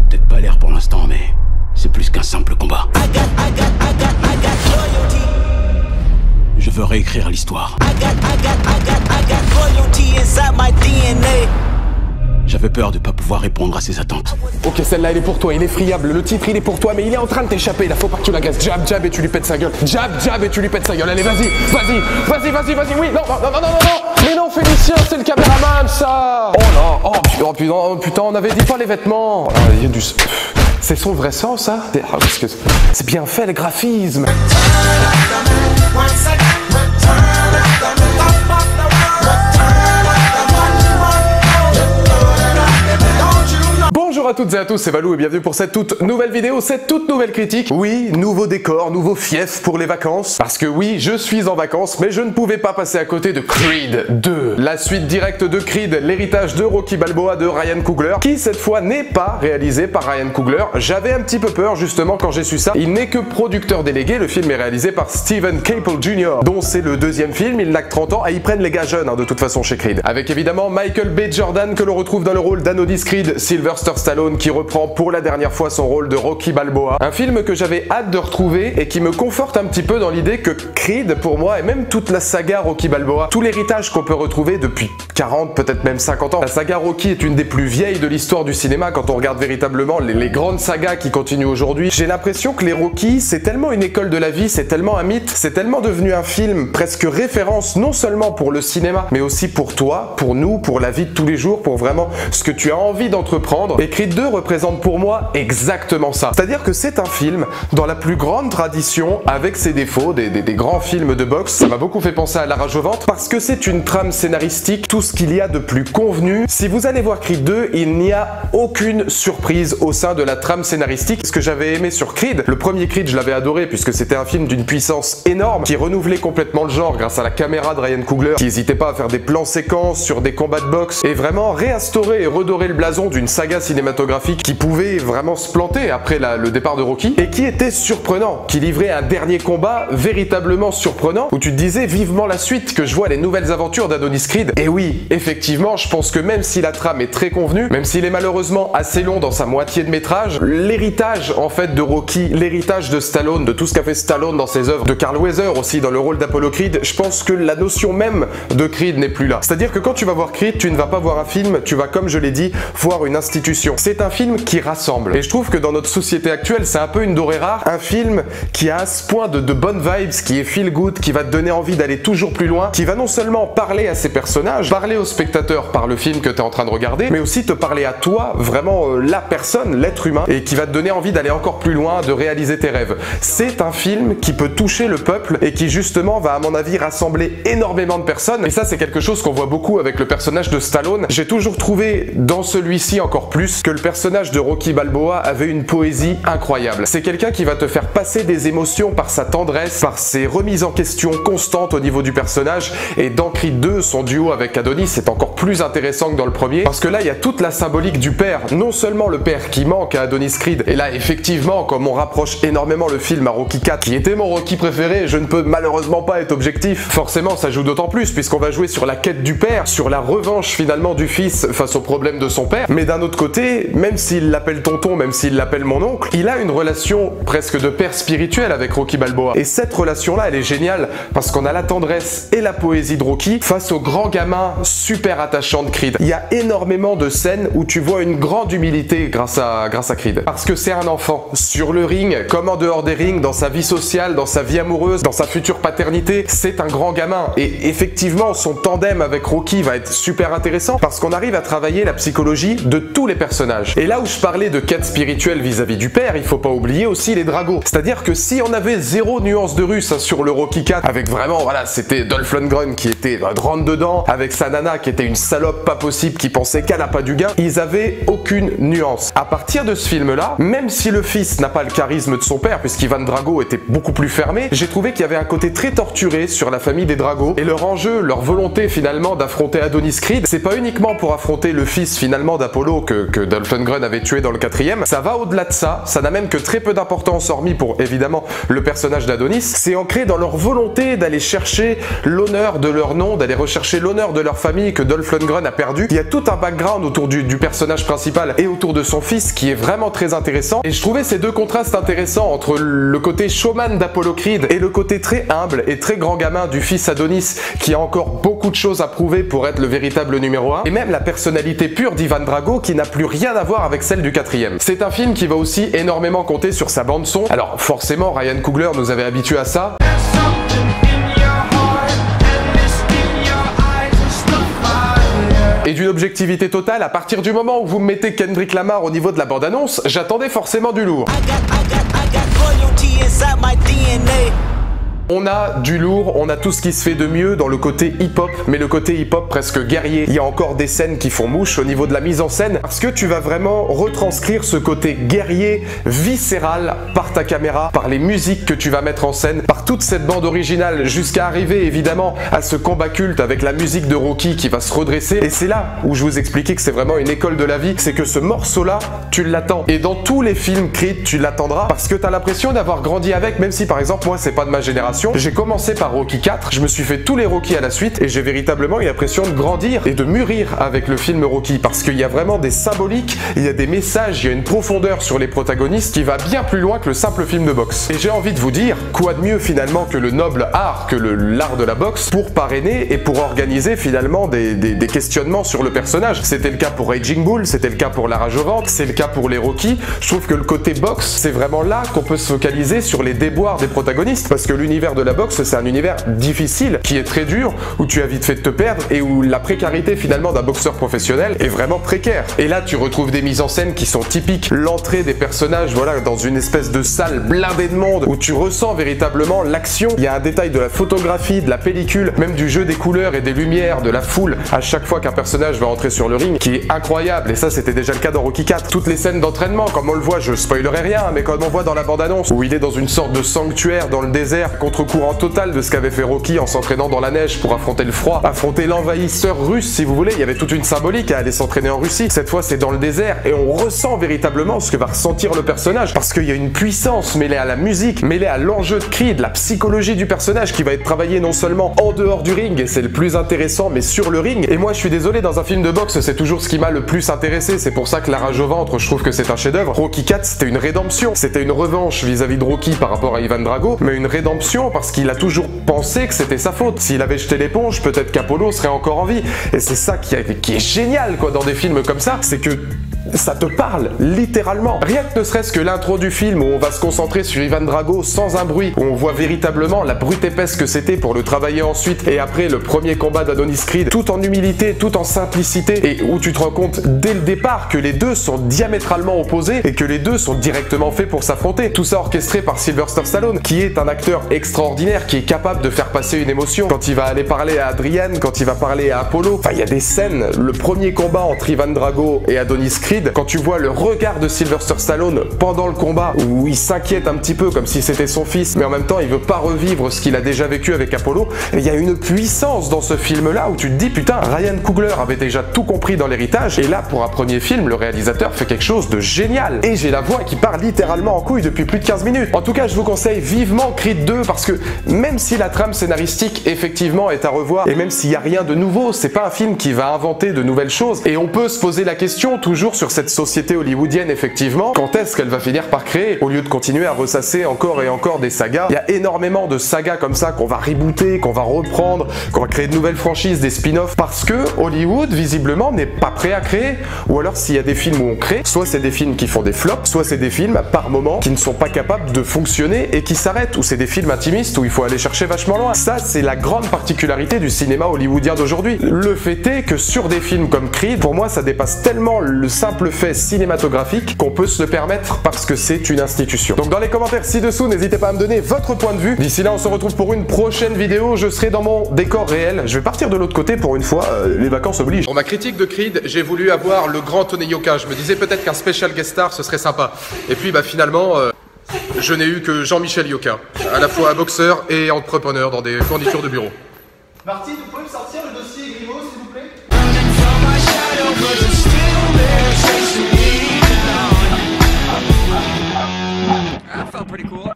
Peut-être pas l'air pour l'instant, mais c'est plus qu'un simple combat. Je veux réécrire l'histoire. J'avais peur de pas pouvoir répondre à ses attentes. Ok, celle-là, elle est pour toi, il est friable. Le titre, il est pour toi, mais il est en train de t'échapper. Là, faut pas que tu l'agresses. Jab, jab, et tu lui pètes sa gueule. Jab, jab, et tu lui pètes sa gueule. Allez, vas-y, vas-y, vas-y, vas-y, vas-y. Oui, non, non, non, non, non, non. Mais non, Félicien, c'est le caméraman, ça. Oh là, oh putain, on avait dit pas les vêtements. Ah, il y a du... C'est son vrai sens, ça. Parce que c'est bien fait, le graphisme. Bonjour à toutes et à tous, c'est Valou et bienvenue pour cette toute nouvelle vidéo, cette toute nouvelle critique. Oui, nouveau décor, nouveau fief pour les vacances. Parce que oui, je suis en vacances, mais je ne pouvais pas passer à côté de Creed 2. La suite directe de Creed, l'héritage de Rocky Balboa de Ryan Coogler, qui cette fois n'est pas réalisé par Ryan Coogler. J'avais un petit peu peur justement quand j'ai su ça. Il n'est que producteur délégué, le film est réalisé par Steven Caple Jr., dont c'est le deuxième film, il n'a que 30 ans, et ils prennent les gars jeunes de toute façon chez Creed. Avec évidemment Michael B. Jordan que l'on retrouve dans le rôle d'Adonis Creed, Sylvester Stallone qui reprend pour la dernière fois son rôle de Rocky Balboa. Un film que j'avais hâte de retrouver et qui me conforte un petit peu dans l'idée que Creed, pour moi, et même toute la saga Rocky Balboa, tout l'héritage qu'on peut retrouver depuis 40, peut-être même 50 ans. La saga Rocky est une des plus vieilles de l'histoire du cinéma quand on regarde véritablement les grandes sagas qui continuent aujourd'hui. J'ai l'impression que les Rocky, c'est tellement une école de la vie, c'est tellement un mythe, c'est tellement devenu un film presque référence, non seulement pour le cinéma, mais aussi pour toi, pour nous, pour la vie de tous les jours, pour vraiment ce que tu as envie d'entreprendre. Et Creed 2 représente pour moi exactement ça. C'est-à-dire que c'est un film dans la plus grande tradition, avec ses défauts, des grands films de boxe. Ça m'a beaucoup fait penser à La Rage au ventre, parce que c'est une trame scénaristique, tout ce qu'il y a de plus convenu. Si vous allez voir Creed 2, il n'y a aucune surprise au sein de la trame scénaristique. Ce que j'avais aimé sur Creed, le premier Creed, je l'avais adoré, puisque c'était un film d'une puissance énorme, qui renouvelait complètement le genre grâce à la caméra de Ryan Coogler, qui n'hésitait pas à faire des plans séquences sur des combats de boxe, et vraiment réinstaurer et redorer le blason d'une saga cinématographique qui pouvait vraiment se planter après le départ de Rocky, et qui était surprenant, qui livrait un dernier combat véritablement surprenant, où tu te disais vivement la suite, que je vois les nouvelles aventures d'Adonis Creed. Et oui, effectivement, je pense que même si la trame est très convenue, même s'il est malheureusement assez long dans sa moitié de métrage, l'héritage en fait de Rocky, l'héritage de Stallone, de tout ce qu'a fait Stallone dans ses œuvres, de Carl Weathers aussi dans le rôle d'Apollo Creed, je pense que la notion même de Creed n'est plus là. C'est-à-dire que quand tu vas voir Creed, tu ne vas pas voir un film, tu vas, comme je l'ai dit, voir une institution. C'est un film qui rassemble. Et je trouve que dans notre société actuelle, c'est un peu une dorée rare. Un film qui a à ce point de bonnes vibes, qui est feel good, qui va te donner envie d'aller toujours plus loin, qui va non seulement parler à ses personnages, parler aux spectateurs par le film que tu es en train de regarder, mais aussi te parler à toi, vraiment la personne, l'être humain, et qui va te donner envie d'aller encore plus loin, de réaliser tes rêves. C'est un film qui peut toucher le peuple et qui justement va, à mon avis, rassembler énormément de personnes. Et ça, c'est quelque chose qu'on voit beaucoup avec le personnage de Stallone. J'ai toujours trouvé dans celui-ci encore plus que le personnage de Rocky Balboa avait une poésie incroyable. C'est quelqu'un qui va te faire passer des émotions par sa tendresse, par ses remises en question constantes au niveau du personnage. Et dans Creed 2, son duo avec Adonis est encore plus intéressant que dans le premier, parce que là, il y a toute la symbolique du père. Non seulement le père qui manque à Adonis Creed, et là, effectivement, comme on rapproche énormément le film à Rocky 4, qui était mon Rocky préféré, je ne peux malheureusement pas être objectif. Forcément, ça joue d'autant plus, puisqu'on va jouer sur la quête du père, sur la revanche finalement du fils face aux problèmes de son père. Mais d'un autre côté, même s'il l'appelle tonton, même s'il l'appelle mon oncle, il a une relation presque de père spirituel avec Rocky Balboa. Et cette relation-là, elle est géniale, parce qu'on a la tendresse et la poésie de Rocky face au grand gamin super attachant de Creed. Il y a énormément de scènes où tu vois une grande humilité grâce à Creed. Parce que c'est un enfant. Sur le ring, comme en dehors des rings, dans sa vie sociale, dans sa vie amoureuse, dans sa future paternité, c'est un grand gamin. Et effectivement, son tandem avec Rocky va être super intéressant, parce qu'on arrive à travailler la psychologie de tous les personnages. Et là où je parlais de quête spirituelle vis-à-vis du père, il faut pas oublier aussi les dragos. C'est-à-dire que si on avait zéro nuance de russe sur le Rocky 4, avec vraiment, voilà, c'était Dolph Lundgren qui était rentre dedans, avec sa nana qui était une salope pas possible, qui pensait qu'elle n'a pas du gain, ils avaient aucune nuance. À partir de ce film-là, même si le fils n'a pas le charisme de son père, puisqu'Ivan Drago était beaucoup plus fermé, j'ai trouvé qu'il y avait un côté très torturé sur la famille des Drago, et leur enjeu, leur volonté finalement d'affronter Adonis Creed, c'est pas uniquement pour affronter le fils finalement d'Apollo que Dolph Lundgren avait tué dans le 4e. Ça va au-delà de ça, ça n'a même que très peu d'importance hormis pour évidemment le personnage d'Adonis. C'est ancré dans leur volonté d'aller chercher l'honneur de leur nom, d'aller rechercher l'honneur de leur famille que Dolph Lundgren a perdu. Il y a tout un background autour du personnage principal et autour de son fils qui est vraiment très intéressant. Et je trouvais ces deux contrastes intéressants entre le côté showman d'Apollo Creed et le côté très humble et très grand gamin du fils Adonis qui a encore beaucoup de choses à prouver pour être le véritable numéro 1. Et même la personnalité pure d'Ivan Drago qui n'a plus rien à voir avec celle du 4e. C'est un film qui va aussi énormément compter sur sa bande son. Alors forcément Ryan Coogler nous avait habitués à ça. Et d'une objectivité totale, à partir du moment où vous me mettez Kendrick Lamar au niveau de la bande-annonce, j'attendais forcément du lourd. On a du lourd, on a tout ce qui se fait de mieux dans le côté hip-hop, mais le côté hip-hop presque guerrier. Il y a encore des scènes qui font mouche au niveau de la mise en scène, parce que tu vas vraiment retranscrire ce côté guerrier, viscéral, par ta caméra, par les musiques que tu vas mettre en scène, par toute cette bande originale, jusqu'à arriver évidemment à ce combat culte avec la musique de Rocky qui va se redresser. Et c'est là où je vous expliquais que c'est vraiment une école de la vie, c'est que ce morceau-là, tu l'attends. Et dans tous les films Creed, tu l'attendras, parce que tu as l'impression d'avoir grandi avec, même si par exemple, moi, c'est pas de ma génération. J'ai commencé par Rocky 4, je me suis fait tous les Rocky à la suite et j'ai véritablement eu l'impression de grandir et de mûrir avec le film Rocky parce qu'il y a vraiment des symboliques, il y a des messages, il y a une profondeur sur les protagonistes qui va bien plus loin que le simple film de boxe. Et j'ai envie de vous dire, quoi de mieux finalement que le noble art, que l'art de la boxe pour parrainer et pour organiser finalement des questionnements sur le personnage. C'était le cas pour Raging Bull, c'était le cas pour La Rage au ventre, c'est le cas pour les Rocky. Je trouve que le côté boxe, c'est vraiment là qu'on peut se focaliser sur les déboires des protagonistes parce que l'univers de la boxe, c'est un univers difficile, qui est très dur, où tu as vite fait de te perdre et où la précarité finalement d'un boxeur professionnel est vraiment précaire. Et là, tu retrouves des mises en scène qui sont typiques. L'entrée des personnages, voilà, dans une espèce de salle blindée de monde, où tu ressens véritablement l'action. Il y a un détail de la photographie, de la pellicule, même du jeu des couleurs et des lumières, de la foule, à chaque fois qu'un personnage va entrer sur le ring, qui est incroyable. Et ça, c'était déjà le cas dans Rocky 4. Toutes les scènes d'entraînement, comme on le voit, je spoilerai rien, mais comme on voit dans la bande-annonce, où il est dans une sorte de sanctuaire dans le désert, contre-courant total de ce qu'avait fait Rocky en s'entraînant dans la neige pour affronter le froid, affronter l'envahisseur russe si vous voulez. Il y avait toute une symbolique à aller s'entraîner en Russie. Cette fois c'est dans le désert et on ressent véritablement ce que va ressentir le personnage parce qu'il y a une puissance mêlée à la musique, mêlée à l'enjeu de Creed, la psychologie du personnage qui va être travaillée non seulement en dehors du ring et c'est le plus intéressant mais sur le ring. Et moi je suis désolé, dans un film de boxe c'est toujours ce qui m'a le plus intéressé, c'est pour ça que La Rage au ventre je trouve que c'est un chef-d'œuvre. Rocky 4 c'était une rédemption, c'était une revanche vis-à-vis de Rocky par rapport à Ivan Drago, mais une rédemption parce qu'il a toujours pensé que c'était sa faute. S'il avait jeté l'éponge, peut-être qu'Apollo serait encore en vie. Et c'est ça qui est génial quoi dans des films comme ça, c'est que ça te parle, littéralement. Rien que ne serait-ce que l'intro du film où on va se concentrer sur Ivan Drago sans un bruit, où on voit véritablement la brute épaisse que c'était pour le travailler ensuite, et après le premier combat d'Adonis Creed, tout en humilité, tout en simplicité, et où tu te rends compte dès le départ que les deux sont diamétralement opposés et que les deux sont directement faits pour s'affronter. Tout ça orchestré par Sylvester Stallone, qui est un acteur extraordinaire, qui est capable de faire passer une émotion. Quand il va aller parler à Adrian, quand il va parler à Apollo, enfin il y a des scènes, le premier combat entre Ivan Drago et Adonis Creed, quand tu vois le regard de Sylvester Stallone pendant le combat, où il s'inquiète un petit peu comme si c'était son fils, mais en même temps il veut pas revivre ce qu'il a déjà vécu avec Apollo, il y a une puissance dans ce film là où tu te dis putain, Ryan Coogler avait déjà tout compris dans l'héritage, et là pour un premier film le réalisateur fait quelque chose de génial, et j'ai la voix qui part littéralement en couille depuis plus de 15 minutes. En tout cas je vous conseille vivement Creed 2 parce que même si la trame scénaristique effectivement est à revoir, et même s'il n'y a rien de nouveau, c'est pas un film qui va inventer de nouvelles choses, et on peut se poser la question toujours sur cette société hollywoodienne effectivement, quand est-ce qu'elle va finir par créer, au lieu de continuer à ressasser encore et encore des sagas. Il y a énormément de sagas comme ça qu'on va rebooter, qu'on va reprendre, qu'on va créer de nouvelles franchises, des spin-offs, parce que Hollywood visiblement n'est pas prêt à créer, ou alors s'il y a des films où on crée, soit c'est des films qui font des flops, soit c'est des films par moments qui ne sont pas capables de fonctionner et qui s'arrêtent, ou c'est des films intimistes où il faut aller chercher vachement loin. Ça c'est la grande particularité du cinéma hollywoodien d'aujourd'hui. Le fait est que sur des films comme Creed, pour moi ça dépasse tellement le simple fait cinématographique qu'on peut se le permettre parce que c'est une institution. Donc dans les commentaires ci-dessous, n'hésitez pas à me donner votre point de vue. D'ici là, on se retrouve pour une prochaine vidéo. Je serai dans mon décor réel. Je vais partir de l'autre côté pour une fois. Les vacances obligent. Pour ma critique de Creed, j'ai voulu avoir le grand Tony Yoka. Je me disais peut-être qu'un special guest star, ce serait sympa. Et puis finalement, je n'ai eu que Jean-Michel Yoka, à la fois boxeur et entrepreneur dans des fournitures de bureau. Martine, vous pouvez me sortir le dossier Grimaud, s'il vous plaît? That felt pretty cool.